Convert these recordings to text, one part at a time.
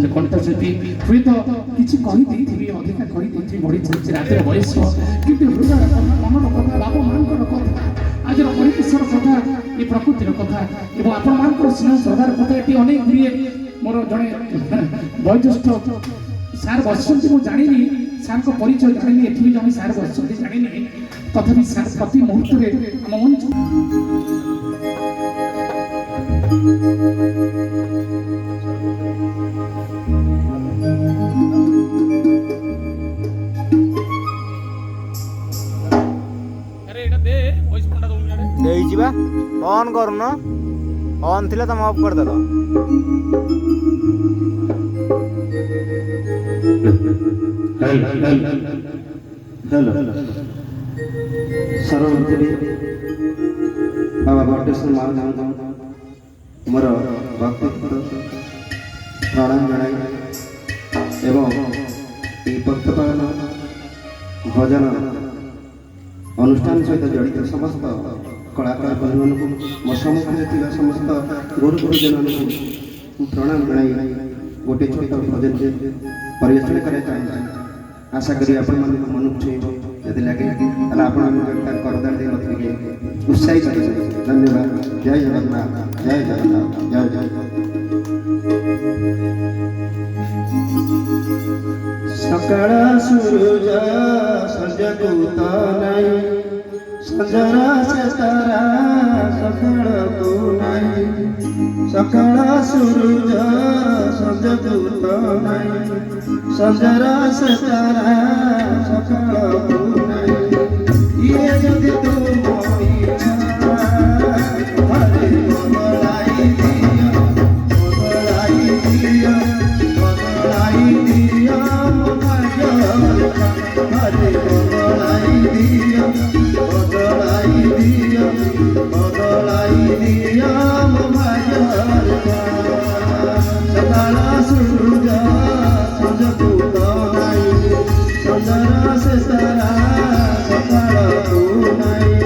ଯେ କଣ୍ଠଶିଳ୍ପୀ ହୁଏତ କିଛି କହିଦେଇଥିବି ଅଧିକା କହିଦେଇଥିବି ବଢ଼ି ଚାଲିଛି ରାତିର ବୟସ କିନ୍ତୁ ହୃଦୟର କଥା ମନର କଥା ବାପା ମାଆଙ୍କର କଥା ଆଜିର ପରିବେଶର କଥା ଏ ପ୍ରକୃତିର କଥା ଏବଂ ଆପଣମାନଙ୍କର ସ୍ନେହ ଶ୍ରଦ୍ଧାର କଥା ଏଠି ଅନେକ ଗୁଡ଼ିଏ ମୋର ଜଣେ ବୟୋଜ୍ୟେଷ୍ଠ ସାର୍ ବସିଛନ୍ତି ମୁଁ ଜାଣିନି ସାର୍ଙ୍କ ପରିଚୟ ଜାଣିନି ଏଠି ବି ଜଣେ ସାର୍ ବସିଛନ୍ତି ଜାଣିନି ତଥାପି ସାର୍ ପ୍ରତି ମୁହୂର୍ତ୍ତରେ ଆମ ମଞ୍ଚ देइजिबा ऑन करूँ ऑन थिला तुम ऑफ कर देलो हेलो सर्वमंत्री बाबा बटेश्वर महाराज मोर भक्ति प्रणाम जनाई एवं भक्तपालन भजन अनुष्ठान सहित जड़ित समस्त कलाकार बंधु मो सम्मुखें समस्त गुरु गुरुजन प्रणाम जनाई गोटे छोट भजन परिवेषण कराई चाहे आशा करी आपण मन छुईब यदि लगे करदार दे उत्साहित धन्यवाद। जय जगन्नाथ जय जगन्नाथ जय जय सकाळ सूरज सजगु तो नहीं संजरा से तारा सकाळ तू नहीं सकाळ सूरज सजगु तो नहीं संजरा से तारा सकाळ तू नहीं ये जदि तू मोरी हरे बदलाई दिया हरे बदलाई दिया सकाळ सूरज सजगु तो नहीं संजरा से तारा सकाळ तू नहीं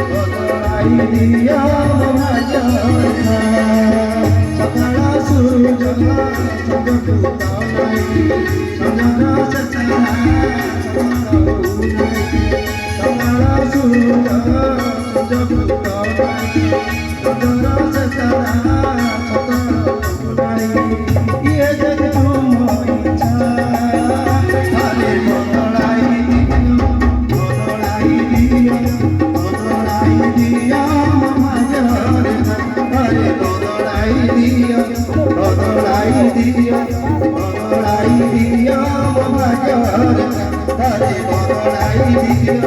ବଦଳାଇ ଦିଅ ମୋ ଭାଗ୍ୟ ରେଖା ସକାଳ ସୂରୁଜ ସଞ୍ଜକୁ ତଣାଇ ସଞ୍ଜର ଶେଷ ସକାଳ ସୂରୁଜ ସଞ୍ଜକୁ ତଣାଇ ସଞ୍ଜର ଶେଷ ଇଏ ଯଦି ତୁମ ଇଚ୍ଛା ଖାଲି ବଦଳାଇ ଦିଅ ମୋ ଭାଗ୍ୟ ରେଖା ଆରେ ବଦଳାଇ ଦିଅ ମୋ ଭାଗ୍ୟ ରେଖା ଆରେ ବଦଳାଇ ଦିଅ